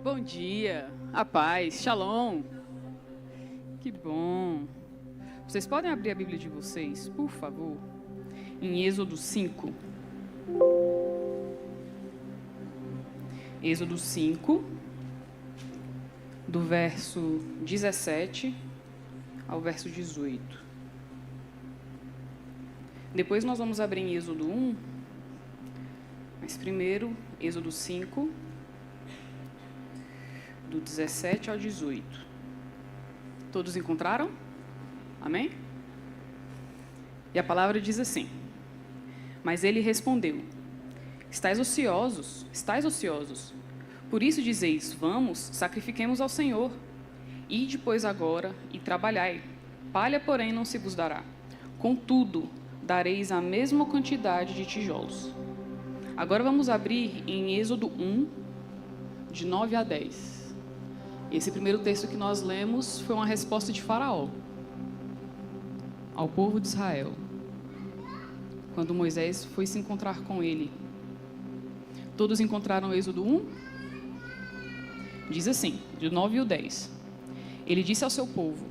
Bom dia, a paz, shalom. Que bom. Vocês podem abrir a Bíblia de vocês, por favor, em Êxodo 5. Êxodo 5, do verso 17 ao verso 18. Depois nós vamos abrir em Êxodo 1, mas primeiro, Êxodo 5, do 17 ao 18. Todos encontraram? Amém? E a palavra diz assim: Mas ele respondeu: Estais ociosos, Por isso dizeis: Vamos, sacrifiquemos ao Senhor. Ide, pois, agora e trabalhai. Palha, porém, não se vos dará. Contudo, dareis a mesma quantidade de tijolos. Agora vamos abrir em Êxodo 1, de 9 a 10. Esse primeiro texto que nós lemos foi uma resposta de Faraó ao povo de Israel, quando Moisés foi se encontrar com ele. Todos encontraram Êxodo 1? Diz assim, de 9 ao 10. Ele disse ao seu povo: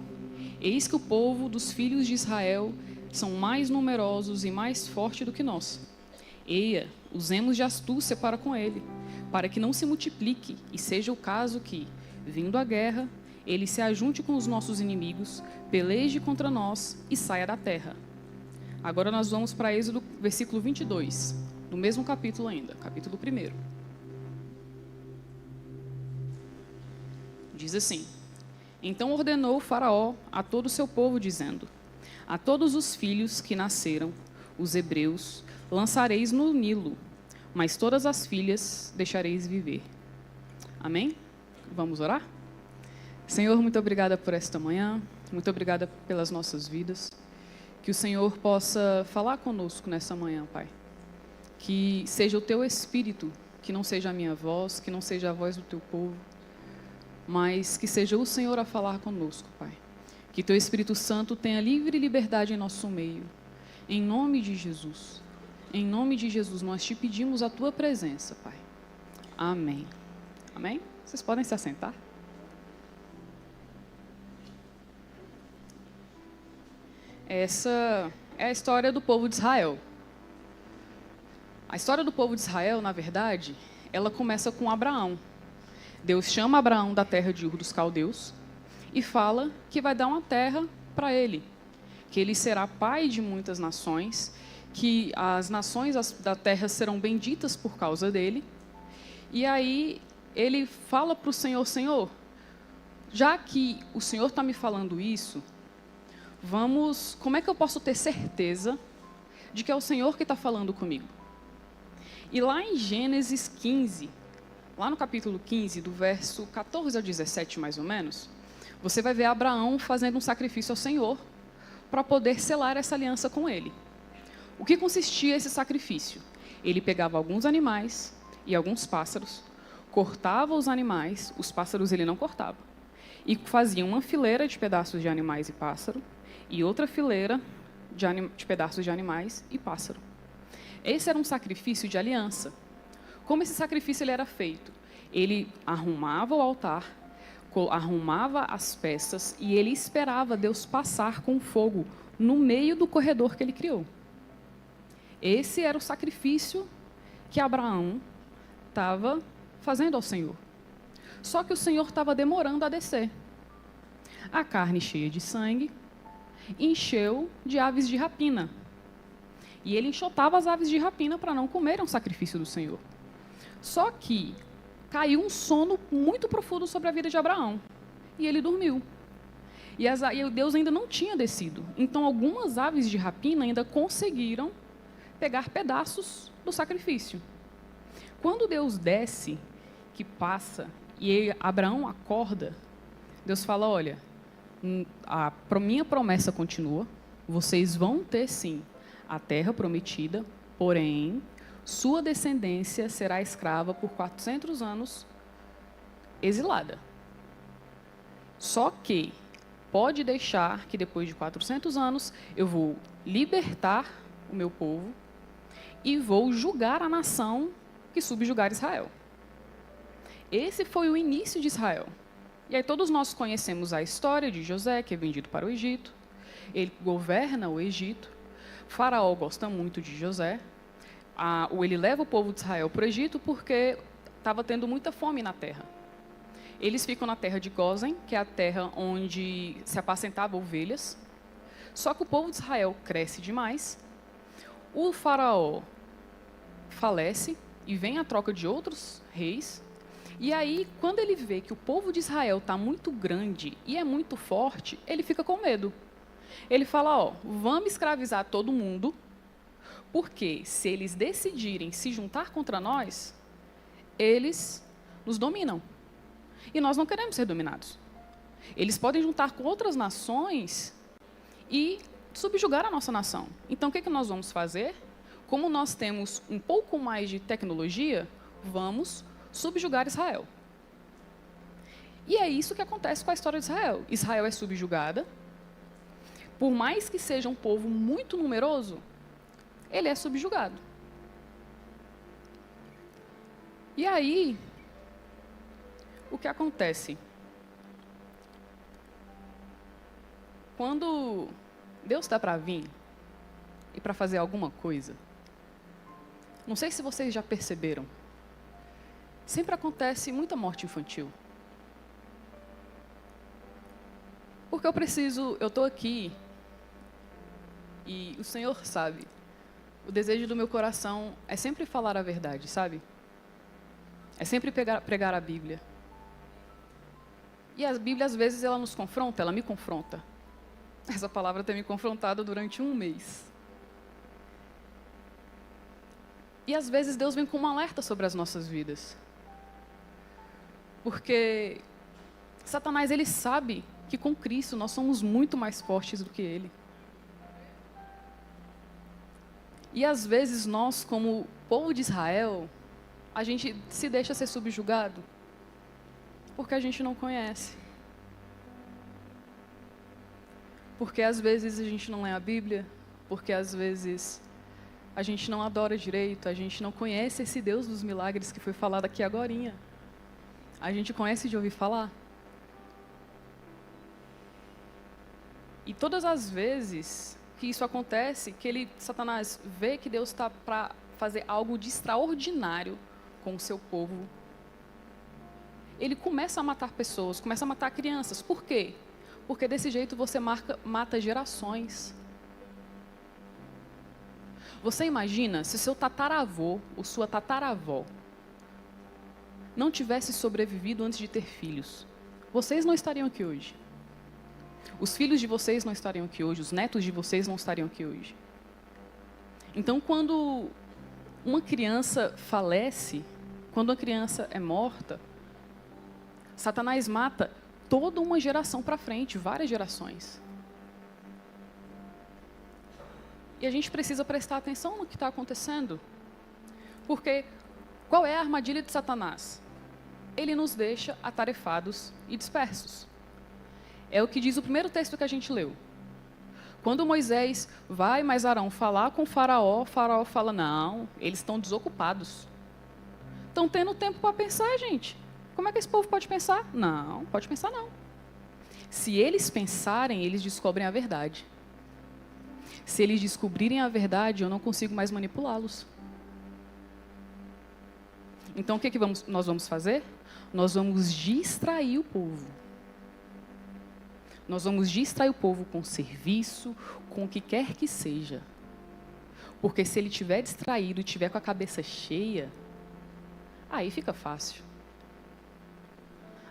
Eis que o povo dos filhos de Israel são mais numerosos e mais fortes do que nós. Eia, usemos de astúcia para com ele, para que não se multiplique, e seja o caso que, vindo a guerra, ele se ajunte com os nossos inimigos, peleje contra nós e saia da terra. Agora nós vamos para Êxodo, versículo 22, no mesmo capítulo ainda, capítulo 1. Diz assim: Então ordenou o Faraó a todo o seu povo, dizendo: A todos os filhos que nasceram, os hebreus, lançareis no Nilo, mas todas as filhas deixareis viver. Amém? Vamos orar? Senhor, muito obrigada por esta manhã, muito obrigada pelas nossas vidas. Que o Senhor possa falar conosco nessa manhã, Pai. Que seja o Teu Espírito, que não seja a minha voz, que não seja a voz do Teu povo, mas que seja o Senhor a falar conosco, Pai. Que Teu Espírito Santo tenha livre liberdade em nosso meio. Em nome de Jesus. Em nome de Jesus, nós te pedimos a Tua presença, Pai. Amém. Amém? Vocês podem se assentar? Essa é a história do povo de Israel. A história do povo de Israel, na verdade, ela começa com Abraão. Deus chama Abraão da terra de Ur dos Caldeus e fala que vai dar uma terra para ele, que ele será pai de muitas nações, que as nações da terra serão benditas por causa dele. E aí ele fala para o Senhor: Senhor, já que o Senhor está me falando isso, como é que eu posso ter certeza de que é o Senhor que está falando comigo? E lá em Gênesis 15, lá no capítulo 15, do verso 14 ao 17, mais ou menos, você vai ver Abraão fazendo um sacrifício ao Senhor para poder selar essa aliança com ele. O que consistia esse sacrifício? Ele pegava alguns animais e alguns pássaros, cortava os animais, os pássaros ele não cortava, e fazia uma fileira de pedaços de animais e pássaro, e outra fileira de pedaços de animais e pássaro. Esse era um sacrifício de aliança. Como esse sacrifício ele era feito? Ele arrumava o altar, arrumava as peças, e ele esperava Deus passar com fogo no meio do corredor que ele criou. Esse era o sacrifício que Abraão estava fazendo ao Senhor. Só que o Senhor estava demorando a descer. A carne cheia de sangue encheu de aves de rapina. E ele enxotava as aves de rapina para não comerem o sacrifício do Senhor. Só que caiu um sono muito profundo sobre a vida de Abraão. E ele dormiu. E Deus ainda não tinha descido. Então algumas aves de rapina ainda conseguiram pegar pedaços do sacrifício. Quando Deus desce, que passa, e Abraão acorda, Deus fala: olha, a minha promessa continua, vocês vão ter sim a terra prometida, porém, sua descendência será escrava por 400 anos, exilada. Só que pode deixar que depois de 400 anos eu vou libertar o meu povo e vou julgar a nação que subjugar Israel. Esse foi o início de Israel. E aí todos nós conhecemos a história de José, que é vendido para o Egito. Ele governa o Egito. Faraó gosta muito de José. Ele leva o povo de Israel para o Egito porque estava tendo muita fome na terra. Eles ficam na terra de Gósen, que é a terra onde se apacentavam ovelhas. Só que o povo de Israel cresce demais. O faraó falece e vem a troca de outros reis. E aí, quando ele vê que o povo de Israel está muito grande e é muito forte, ele fica com medo. Ele fala, vamos escravizar todo mundo, porque se eles decidirem se juntar contra nós, eles nos dominam. E nós não queremos ser dominados. Eles podem juntar com outras nações e subjugar a nossa nação. Então, o que nós vamos fazer? Como nós temos um pouco mais de tecnologia, vamos subjugar Israel. E é isso que acontece com a história de Israel. Israel é subjugada. Por mais que seja um povo muito numeroso, ele é subjugado. E aí, o que acontece? Quando Deus está para vir e para fazer alguma coisa, não sei se vocês já perceberam, sempre acontece muita morte infantil. Porque eu estou aqui, e o Senhor sabe, o desejo do meu coração é sempre falar a verdade, sabe? É sempre pregar a Bíblia. E a Bíblia, às vezes, ela nos confronta, ela me confronta. Essa palavra tem me confrontado durante 1 mês. E, às vezes, Deus vem com um alerta sobre as nossas vidas. Porque Satanás, ele sabe que com Cristo nós somos muito mais fortes do que ele. E às vezes nós, como povo de Israel, a gente se deixa ser subjugado porque a gente não conhece. Porque às vezes a gente não lê a Bíblia, porque às vezes a gente não adora direito, a gente não conhece esse Deus dos milagres que foi falado aqui agorinha. A gente conhece de ouvir falar. E todas as vezes que isso acontece, que Satanás vê que Deus está para fazer algo de extraordinário com o seu povo, ele começa a matar pessoas, começa a matar crianças. Por quê? Porque desse jeito você mata gerações. Você imagina se seu tataravô ou sua tataravó não tivesse sobrevivido antes de ter filhos? Vocês não estariam aqui hoje. Os filhos de vocês não estariam aqui hoje, os netos de vocês não estariam aqui hoje. Então, quando uma criança falece, quando uma criança é morta, Satanás mata toda uma geração para frente, várias gerações. E a gente precisa prestar atenção no que está acontecendo. Porque qual é a armadilha de Satanás? Ele nos deixa atarefados e dispersos. É o que diz o primeiro texto que a gente leu. Quando Moisés vai mais Arão falar com o faraó fala, não, eles estão desocupados. Estão tendo tempo para pensar, gente. Como é que esse povo pode pensar? Não, pode pensar não. Se eles pensarem, eles descobrem a verdade. Se eles descobrirem a verdade, eu não consigo mais manipulá-los. Então, o que nós vamos fazer? Nós vamos distrair o povo. Nós vamos distrair o povo com serviço, com o que quer que seja. Porque se ele estiver distraído e estiver com a cabeça cheia, aí fica fácil.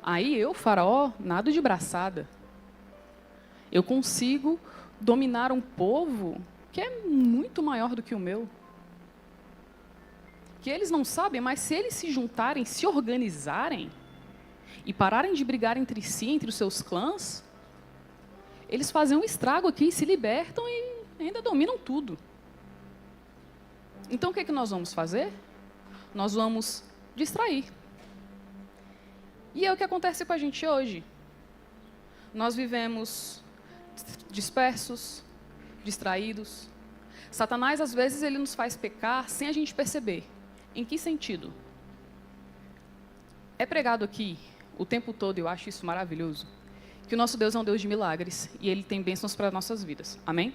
Aí eu, faraó, nado de braçada. Eu consigo dominar um povo que é muito maior do que o meu. Que eles não sabem, mas se eles se juntarem, se organizarem e pararem de brigar entre si, entre os seus clãs, eles fazem um estrago aqui, se libertam e ainda dominam tudo. Então, o que nós vamos fazer? Nós vamos distrair. E é o que acontece com a gente hoje. Nós vivemos dispersos, distraídos. Satanás, às vezes, ele nos faz pecar sem a gente perceber. Em que sentido? É pregado aqui o tempo todo, eu acho isso maravilhoso, que o nosso Deus é um Deus de milagres e Ele tem bênçãos para as nossas vidas. Amém?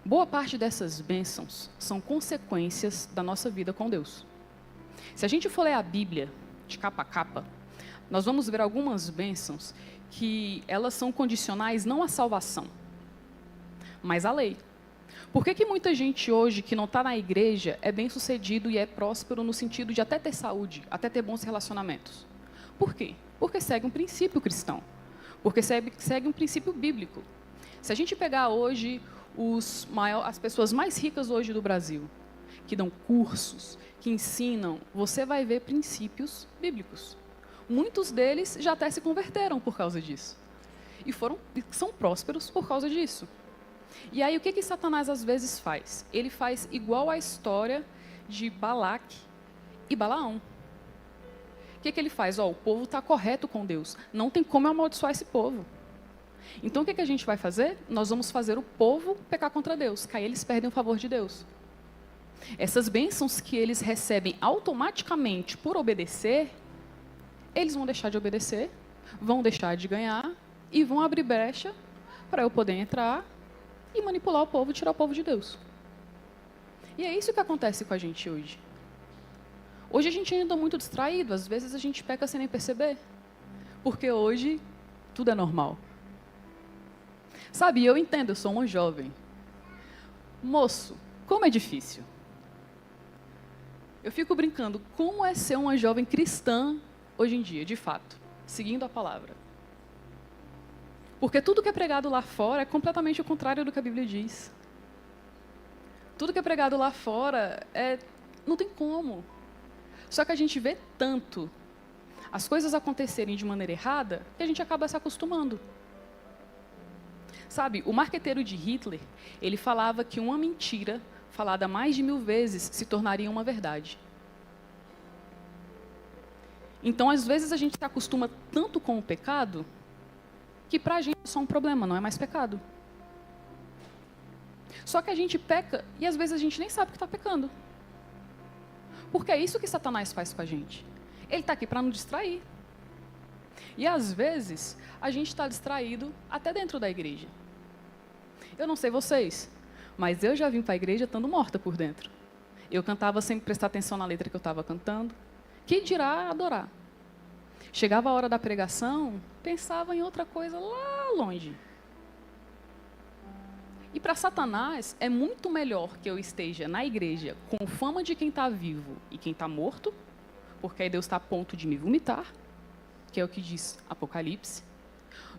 Boa parte dessas bênçãos são consequências da nossa vida com Deus. Se a gente for ler a Bíblia de capa a capa, nós vamos ver algumas bênçãos que elas são condicionais não à salvação, mas à lei. Por que muita gente hoje que não está na igreja é bem-sucedido e é próspero no sentido de até ter saúde, até ter bons relacionamentos? Por quê? Porque segue um princípio cristão. Porque segue um princípio bíblico. Se a gente pegar hoje as pessoas mais ricas hoje do Brasil, que dão cursos, que ensinam, você vai ver princípios bíblicos. Muitos deles já até se converteram por causa disso. E são prósperos por causa disso. E aí, o que Satanás às vezes faz? Ele faz igual a história de Balaque e Balaão. O que ele faz? O povo está correto com Deus. Não tem como eu amaldiçoar esse povo. Então, o que a gente vai fazer? Nós vamos fazer o povo pecar contra Deus, que aí eles perdem o favor de Deus. Essas bênçãos que eles recebem automaticamente por obedecer, eles vão deixar de obedecer, vão deixar de ganhar e vão abrir brecha para eu poder entrar e manipular o povo, tirar o povo de Deus. E é isso que acontece com a gente hoje. Hoje a gente ainda está muito distraído, às vezes a gente peca sem nem perceber. Porque hoje tudo é normal. Sabe, eu entendo, eu sou uma jovem. Moço, como é difícil. Eu fico brincando, como é ser uma jovem cristã hoje em dia, de fato, seguindo a palavra. Porque tudo que é pregado lá fora é completamente o contrário do que a Bíblia diz. Tudo que é pregado lá fora não tem como. Só que a gente vê tanto as coisas acontecerem de maneira errada que a gente acaba se acostumando. Sabe, o marqueteiro de Hitler, ele falava que uma mentira falada mais de 1000 vezes se tornaria uma verdade. Então, às vezes, a gente se acostuma tanto com o pecado que para a gente é só um problema, não é mais pecado. Só que a gente peca e às vezes a gente nem sabe que está pecando. Porque é isso que Satanás faz com a gente. Ele está aqui para nos distrair. E às vezes a gente está distraído até dentro da igreja. Eu não sei vocês, mas eu já vim para a igreja estando morta por dentro. Eu cantava sem prestar atenção na letra que eu estava cantando. Que dirá adorar? Chegava a hora da pregação, pensava em outra coisa lá longe. E para Satanás, é muito melhor que eu esteja na igreja com fama de quem está vivo e quem está morto, porque aí Deus está a ponto de me vomitar, que é o que diz Apocalipse,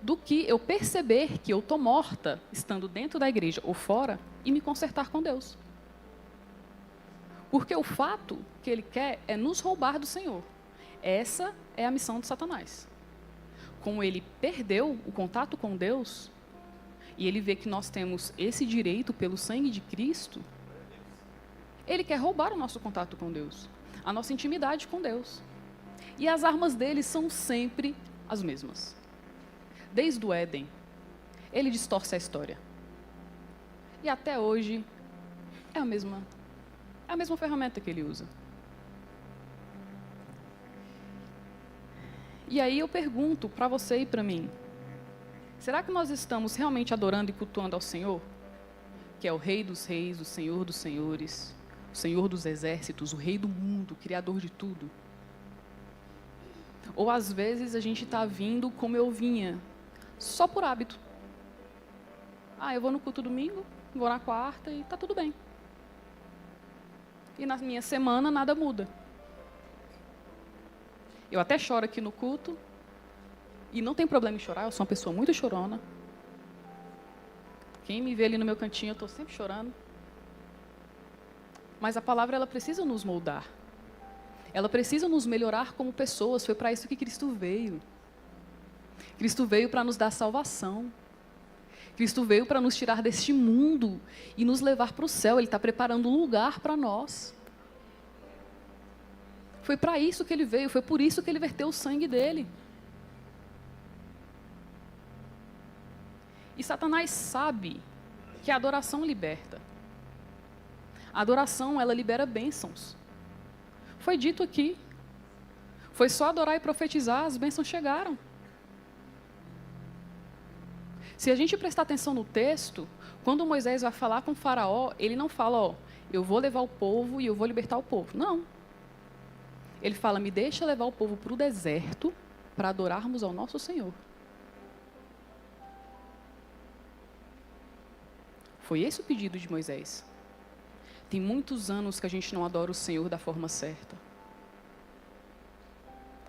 do que eu perceber que eu estou morta, estando dentro da igreja ou fora, e me consertar com Deus. Porque o fato que ele quer é nos roubar do Senhor. Essa é a missão de Satanás. Como ele perdeu o contato com Deus, e ele vê que nós temos esse direito pelo sangue de Cristo, ele quer roubar o nosso contato com Deus, a nossa intimidade com Deus. E as armas dele são sempre as mesmas. Desde o Éden, ele distorce a história. E até hoje, é a mesma ferramenta que ele usa. E aí eu pergunto para você e para mim, será que nós estamos realmente adorando e cultuando ao Senhor? Que é o Rei dos Reis, o Senhor dos Senhores, o Senhor dos Exércitos, o Rei do mundo, o Criador de tudo. Ou às vezes a gente está vindo como eu vinha, só por hábito. Eu vou no culto domingo, vou na quarta e está tudo bem. E na minha semana nada muda. Eu até choro aqui no culto, e não tem problema em chorar, eu sou uma pessoa muito chorona. Quem me vê ali no meu cantinho, eu estou sempre chorando. Mas a palavra, ela precisa nos moldar. Ela precisa nos melhorar como pessoas, foi para isso que Cristo veio. Cristo veio para nos dar salvação. Cristo veio para nos tirar deste mundo e nos levar para o céu. Ele está preparando um lugar para nós. Foi para isso que ele veio, foi por isso que ele verteu o sangue dele. E Satanás sabe que a adoração liberta. A adoração, ela libera bênçãos. Foi dito aqui Foi só adorar e profetizar, as bênçãos chegaram. Se a gente prestar atenção no texto, quando Moisés vai falar com o faraó, ele não fala, ó, eu vou levar o povo e eu vou libertar o povo. Não. Ele fala, me deixa levar o povo para o deserto para adorarmos ao nosso Senhor. Foi esse o pedido de Moisés. Tem muitos anos que a gente não adora o Senhor da forma certa.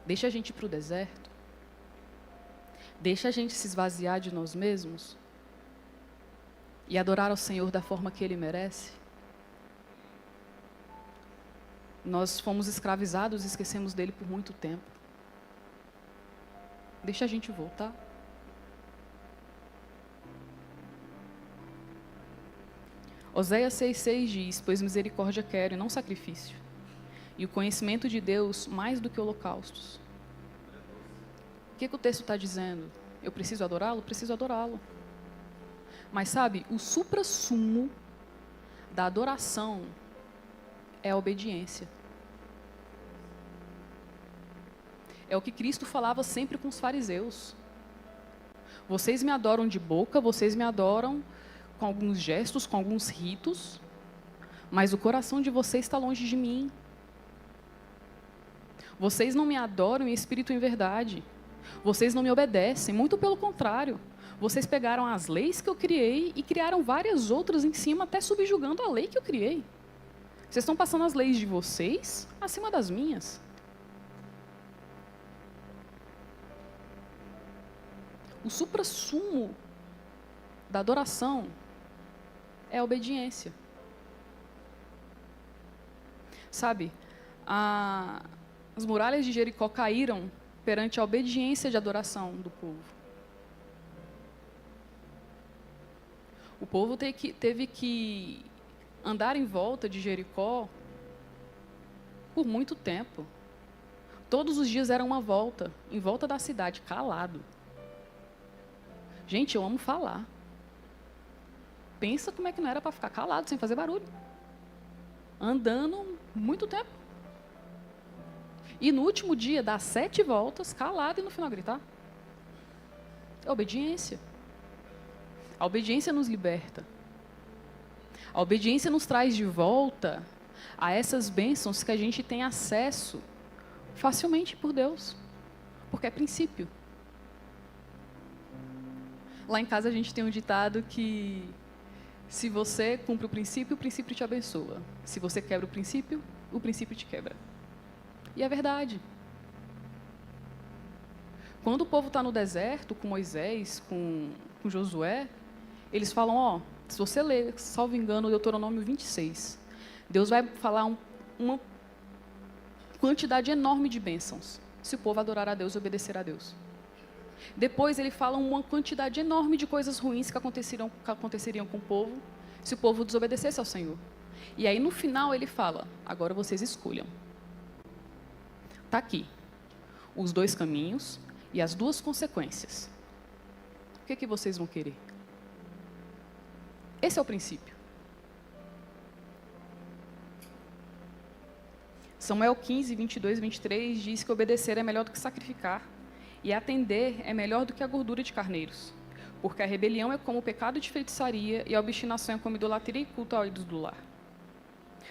Deixa a gente ir para o deserto. Deixa a gente se esvaziar de nós mesmos e adorar ao Senhor da forma que Ele merece. Nós fomos escravizados e esquecemos dele por muito tempo. Deixa a gente voltar. Oséias 6,6 diz, pois misericórdia quero e não sacrifício, e o conhecimento de Deus mais do que holocaustos. O que o texto está dizendo? Eu preciso adorá-lo? Preciso adorá-lo. Mas sabe, o suprassumo da adoração é a obediência. É o que Cristo falava sempre com os fariseus. Vocês me adoram de boca, vocês me adoram com alguns gestos, com alguns ritos, mas o coração de vocês está longe de mim. Vocês não me adoram em espírito e em verdade. Vocês não me obedecem, muito pelo contrário. Vocês pegaram as leis que eu criei e criaram várias outras em cima, até subjugando a lei que eu criei. Vocês estão passando as leis de vocês acima das minhas. O suprassumo da adoração é a obediência. Sabe, as muralhas de Jericó caíram perante a obediência de adoração do povo. O povo teve que andar em volta de Jericó por muito tempo. Todos os dias era uma volta, em volta da cidade, calado. Gente, eu amo falar. Pensa como é que não era para ficar calado, sem fazer barulho. Andando muito tempo. E no último dia, dar 7 voltas, calado, e no final gritar. É obediência. A obediência nos liberta. A obediência nos traz de volta a essas bênçãos que a gente tem acesso facilmente por Deus. Porque é princípio. Lá em casa a gente tem um ditado que se você cumpre o princípio te abençoa. Se você quebra o princípio te quebra. E é verdade. Quando o povo está no deserto, com Moisés, com Josué, eles falam, ó, se você ler, salvo engano, o Deuteronômio 26, Deus vai falar uma quantidade enorme de bênçãos, se o povo adorar a Deus e obedecer a Deus. Depois ele fala uma quantidade enorme de coisas ruins que aconteceriam com o povo, se o povo desobedecesse ao Senhor. E aí no final ele fala, agora vocês escolham. Está aqui, os 2 caminhos e as 2 consequências. O que vocês vão querer? Esse é o princípio. Samuel 15, 22 e 23 diz que obedecer é melhor do que sacrificar, e atender é melhor do que a gordura de carneiros, porque a rebelião é como o pecado de feitiçaria e a obstinação é como idolatria e culto ao ídolo do lar.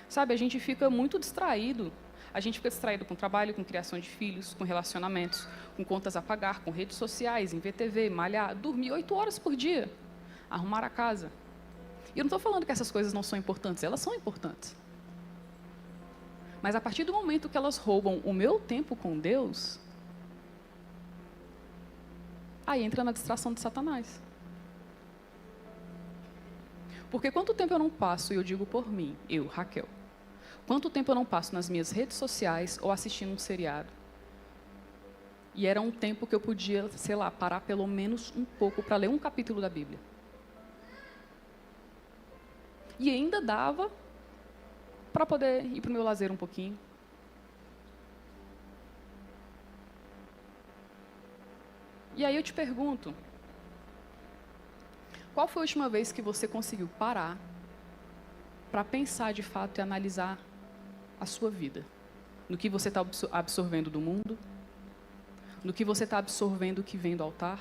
Sabe, a gente fica muito distraído. A gente fica distraído com trabalho, com criação de filhos, com relacionamentos, com contas a pagar, com redes sociais, em VTV, malhar, dormir 8 horas por dia, arrumar a casa. E eu não estou falando que essas coisas não são importantes, elas são importantes. Mas a partir do momento que elas roubam o meu tempo com Deus, aí entra na distração de Satanás. Porque quanto tempo eu não passo, e eu digo por mim, eu, Raquel, quanto tempo eu não passo nas minhas redes sociais ou assistindo um seriado? E era um tempo que eu podia, sei lá, parar pelo menos um pouco para ler um capítulo da Bíblia. E ainda dava para poder ir para o meu lazer um pouquinho. E aí eu te pergunto, qual foi a última vez que você conseguiu parar para pensar de fato e analisar a sua vida? No que você está absorvendo do mundo? No que você está absorvendo o que vem do altar?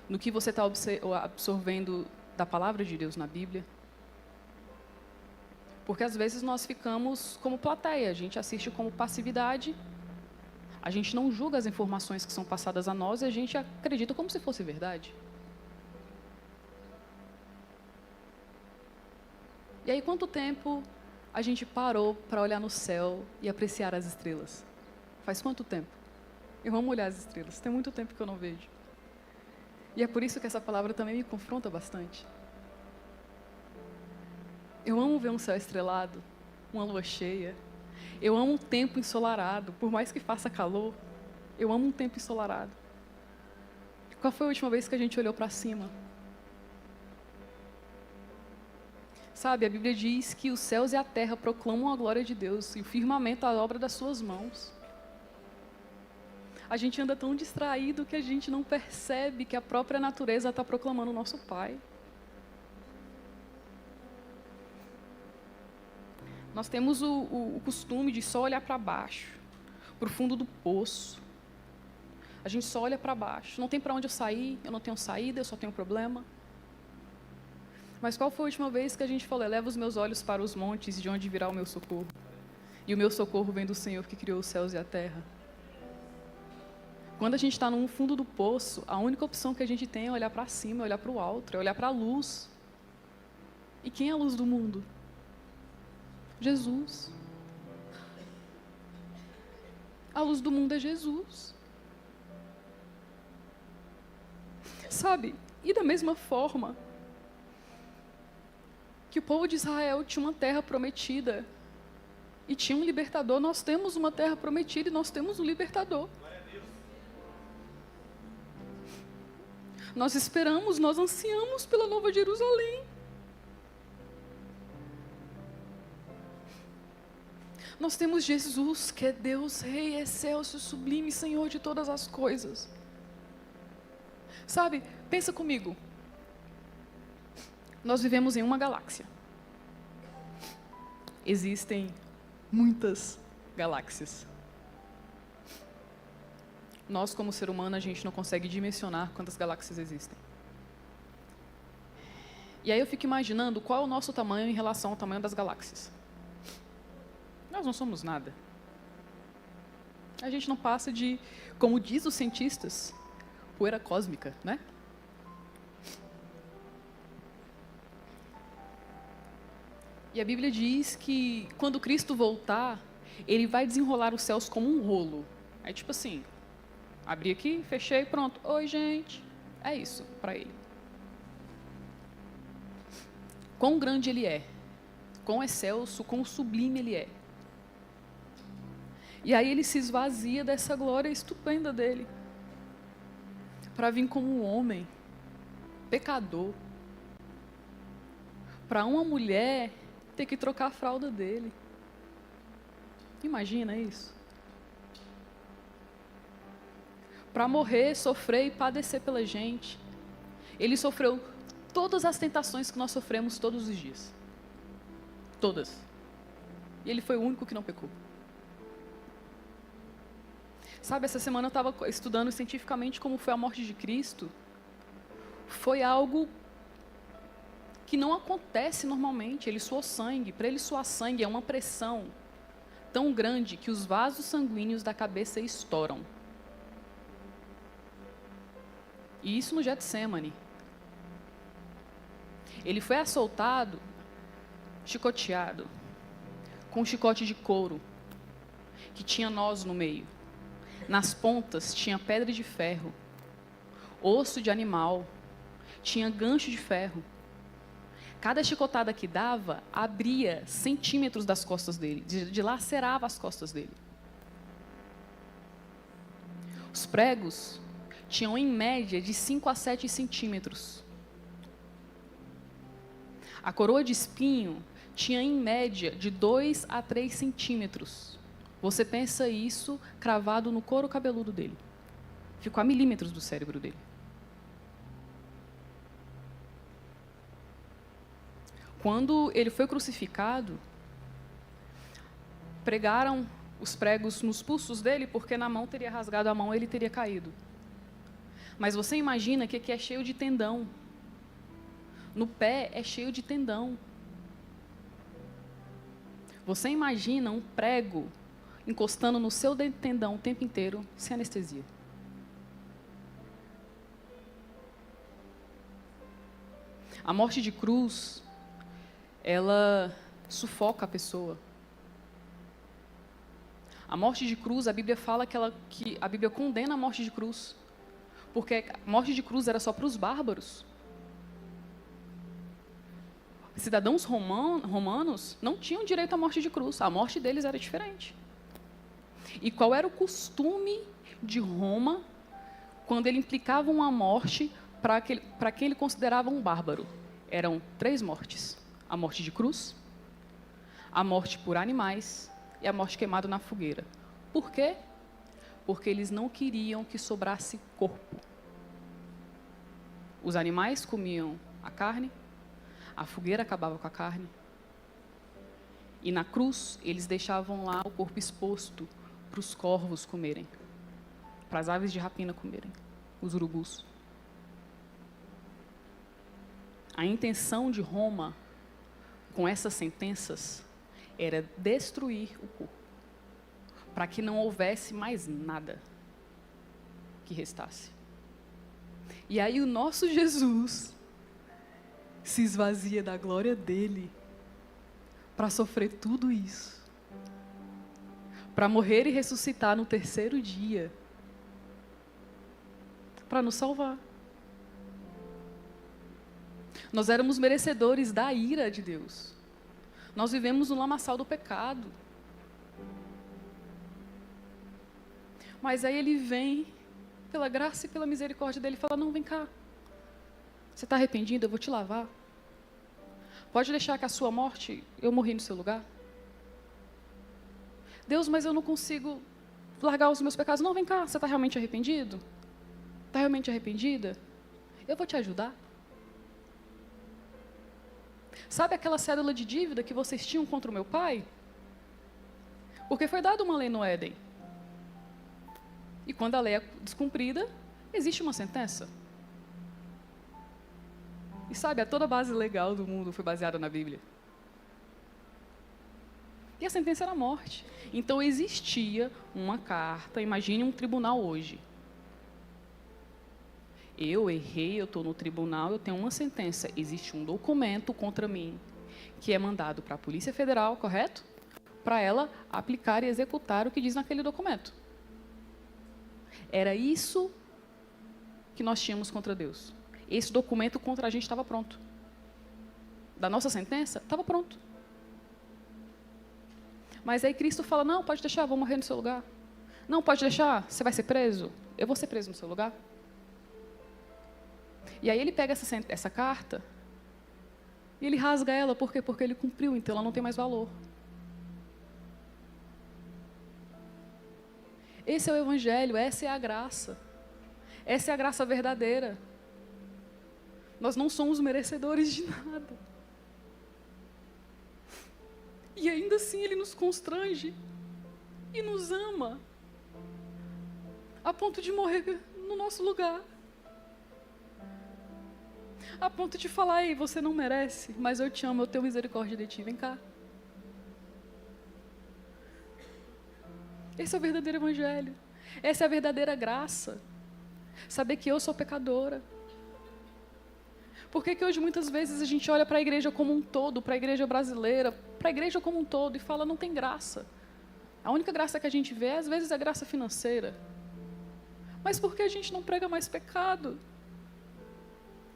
No que você está absorvendo da palavra de Deus na Bíblia? Porque às vezes nós ficamos como plateia, a gente assiste como passividade, a gente não julga as informações que são passadas a nós e a gente acredita como se fosse verdade. E aí, quanto tempo a gente parou para olhar no céu e apreciar as estrelas? Faz quanto tempo? Eu amo olhar as estrelas, tem muito tempo que eu não vejo. E é por isso que essa palavra também me confronta bastante. Eu amo ver um céu estrelado, uma lua cheia. Eu amo um tempo ensolarado, por mais que faça calor, eu amo um tempo ensolarado. Qual foi a última vez que a gente olhou para cima? Sabe, a Bíblia diz que os céus e a terra proclamam a glória de Deus e o firmamento a obra das suas mãos. A gente anda tão distraído que a gente não percebe que a própria natureza está proclamando o nosso Pai. Nós temos o costume de só olhar para baixo, para o fundo do poço. A gente só olha para baixo. Não tem para onde eu sair, eu não tenho saída, eu só tenho problema. Mas qual foi a última vez que a gente falou, eleva os meus olhos para os montes, de onde virá o meu socorro? E o meu socorro vem do Senhor que criou os céus e a terra. Quando a gente está no fundo do poço, a única opção que a gente tem é olhar para cima, é olhar para o alto, é olhar para a luz. E quem é a luz do mundo? Jesus. A luz do mundo é Jesus. Sabe? E da mesma forma que o povo de Israel tinha uma terra prometida e tinha um libertador, nós temos uma terra prometida e nós temos um libertador. Nós esperamos, nós ansiamos pela Nova Jerusalém. Nós temos Jesus, que é Deus, Rei, excelso, sublime, Senhor de todas as coisas. Sabe, pensa comigo. Nós vivemos em uma galáxia. Existem muitas galáxias. Nós, como ser humano, a gente não consegue dimensionar quantas galáxias existem. E aí eu fico imaginando qual é o nosso tamanho em relação ao tamanho das galáxias. Nós não somos nada. A gente não passa de, como diz os cientistas, poeira cósmica, né? E a Bíblia diz que quando Cristo voltar, Ele vai desenrolar os céus como um rolo. É tipo assim, abri aqui, fechei, pronto. Oi, gente. É isso para Ele. Quão grande Ele é, quão excelso, quão sublime Ele é. E aí Ele se esvazia dessa glória estupenda dEle, para vir como um homem, pecador, para uma mulher ter que trocar a fralda dele. Imagina isso. Para morrer, sofrer e padecer pela gente. Ele sofreu todas as tentações que nós sofremos todos os dias. Todas. E Ele foi o único que não pecou. Sabe, essa semana eu estava estudando cientificamente como foi a morte de Cristo. Foi algo que não acontece normalmente. Ele suou sangue. Para ele suar sangue é uma pressão tão grande que os vasos sanguíneos da cabeça estouram. E isso no Getsemane. Ele foi açoitado, chicoteado, com um chicote de couro, que tinha nós no meio. Nas pontas tinha pedra de ferro, osso de animal, tinha gancho de ferro. Cada chicotada que dava, abria centímetros das costas dele, dilacerava as costas dele. Os pregos tinham, em média, de 5 a 7 centímetros. A coroa de espinho tinha, em média, de 2 a 3 centímetros. Você pensa isso cravado no couro cabeludo dele. Ficou a milímetros do cérebro dele. Quando ele foi crucificado, pregaram os pregos nos pulsos dele, porque na mão teria rasgado a mão, ele teria caído. Mas você imagina que aqui é cheio de tendão. No pé é cheio de tendão. Você imagina um prego encostando no seu tendão o tempo inteiro, sem anestesia. A morte de cruz, ela sufoca a pessoa. A morte de cruz, a Bíblia fala que a Bíblia condena a morte de cruz, porque a morte de cruz era só para os bárbaros. Cidadãos romanos não tinham direito à morte de cruz, a morte deles era diferente. E qual era o costume de Roma quando ele implicava uma morte para quem ele considerava um bárbaro? Eram 3 mortes: a morte de cruz, a morte por animais e a morte queimada na fogueira. Por quê? Porque eles não queriam que sobrasse corpo. Os animais comiam a carne, a fogueira acabava com a carne, e na cruz eles deixavam lá o corpo exposto para os corvos comerem, para as aves de rapina comerem, os urubus. A intenção de Roma, com essas sentenças, era destruir o corpo, para que não houvesse mais nada que restasse. E aí o nosso Jesus se esvazia da glória dele para sofrer tudo isso, para morrer e ressuscitar no 3º dia, para nos salvar. Nós éramos merecedores da ira de Deus. Nós vivemos no lamaçal do pecado. Mas aí ele vem, pela graça e pela misericórdia dele, e fala: não, vem cá. Você está arrependido? Eu vou te lavar. Pode deixar que a sua morte, eu morri no seu lugar. Deus, mas eu não consigo largar os meus pecados. Não, vem cá. Você está realmente arrependido? Está realmente arrependida? Eu vou te ajudar. Sabe aquela cédula de dívida que vocês tinham contra o meu pai? Porque foi dada uma lei no Éden. E quando a lei é descumprida, existe uma sentença. E sabe, toda a base legal do mundo foi baseada na Bíblia. E a sentença era a morte. Então existia uma carta, imagine um tribunal hoje. Eu errei, eu estou no tribunal, eu tenho uma sentença. Existe um documento contra mim, que é mandado para a Polícia Federal, correto? Para ela aplicar e executar o que diz naquele documento. Era isso que nós tínhamos contra Deus. Esse documento contra a gente estava pronto. Da nossa sentença, estava pronto. Mas aí Cristo fala: não, pode deixar, eu vou morrer no seu lugar. Não, pode deixar, você vai ser preso. Eu vou ser preso no seu lugar. E aí ele pega essa carta e ele rasga ela. Por quê? Porque ele cumpriu, então ela não tem mais valor. Esse é o Evangelho, essa é a graça. Essa é a graça verdadeira. Nós não somos merecedores de nada. E ainda assim Ele nos constrange e nos ama a ponto de morrer no nosso lugar. A ponto de falar: ei, você não merece, mas eu te amo, eu tenho misericórdia de ti, vem cá. Esse é o verdadeiro Evangelho. Essa é a verdadeira graça. Saber que eu sou pecadora. Por que hoje muitas vezes a gente olha para a igreja como um todo, para a igreja brasileira, para a igreja como um todo e fala: não tem graça. A única graça que a gente vê, às vezes, é graça financeira. Mas por que a gente não prega mais pecado?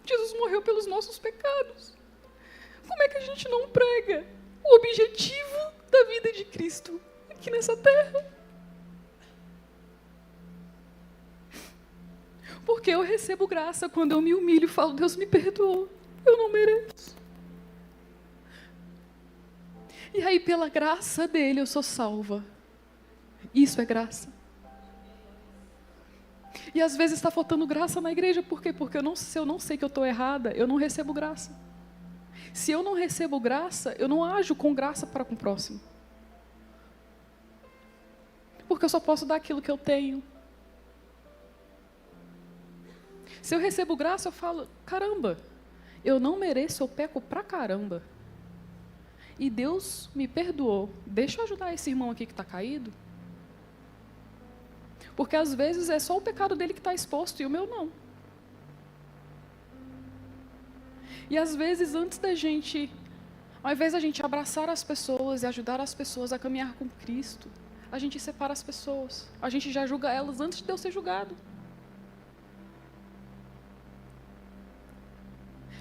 Jesus morreu pelos nossos pecados. Como é que a gente não prega o objetivo da vida de Cristo aqui nessa terra? Porque eu recebo graça quando eu me humilho e falo: Deus, me perdoa, eu não mereço. E aí, pela graça dele, eu sou salva. Isso é graça. E às vezes está faltando graça na igreja. Por quê? Porque se eu não sei que eu estou errada, eu não recebo graça. Se eu não recebo graça, eu não ajo com graça para com o próximo. Porque eu só posso dar aquilo que eu tenho. Se eu recebo graça, eu falo, caramba, eu não mereço, eu peco pra caramba. E Deus me perdoou. Deixa eu ajudar esse irmão aqui que está caído. Porque às vezes é só o pecado dele que está exposto e o meu não. E às vezes, antes da gente, ao invés da gente abraçar as pessoas e ajudar as pessoas a caminhar com Cristo, a gente separa as pessoas. A gente já julga elas antes de Deus ser julgado.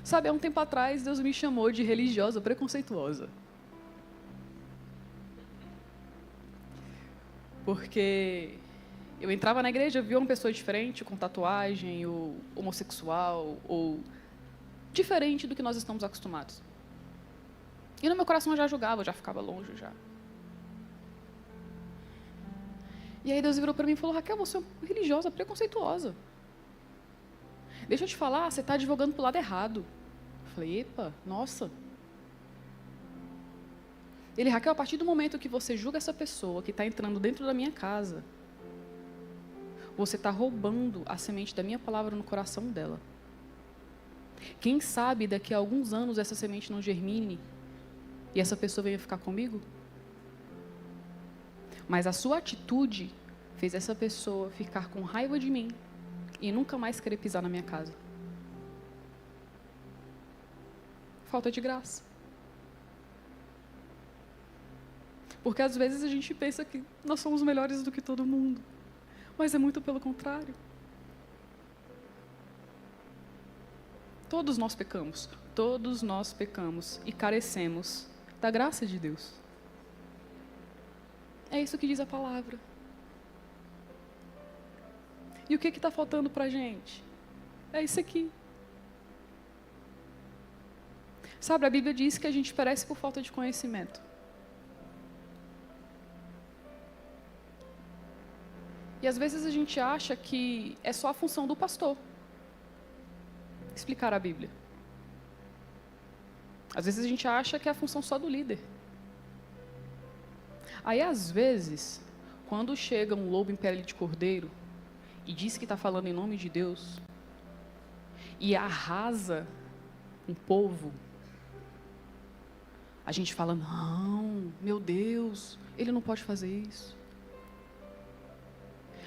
Sabe, há um tempo atrás, Deus me chamou de religiosa preconceituosa. Porque eu entrava na igreja, via uma pessoa diferente, com tatuagem, ou homossexual, ou diferente do que nós estamos acostumados. E no meu coração eu já julgava, eu já ficava longe já. E aí Deus virou para mim e falou, Raquel, você é uma religiosa preconceituosa. Deixa eu te falar, você está advogando para o lado errado. Eu falei, epa, nossa. Ele, Raquel, a partir do momento que você julga essa pessoa que está entrando dentro da minha casa, você está roubando a semente da minha palavra no coração dela. Quem sabe daqui a alguns anos essa semente não germine e essa pessoa venha ficar comigo? Mas a sua atitude fez essa pessoa ficar com raiva de mim e nunca mais querer pisar na minha casa. Falta de graça. Porque às vezes a gente pensa que nós somos melhores do que todo mundo, mas é muito pelo contrário. Todos nós pecamos e carecemos da graça de Deus. É isso que diz a palavra. E o que está faltando para a gente? É isso aqui. Sabe, a Bíblia diz que a gente perece por falta de conhecimento. E às vezes a gente acha que é só a função do pastor explicar a Bíblia. Às vezes a gente acha que é a função só do líder. Aí, às vezes, quando chega um lobo em pele de cordeiro e diz que está falando em nome de Deus e arrasa um povo, a gente fala, não, meu Deus, ele não pode fazer isso.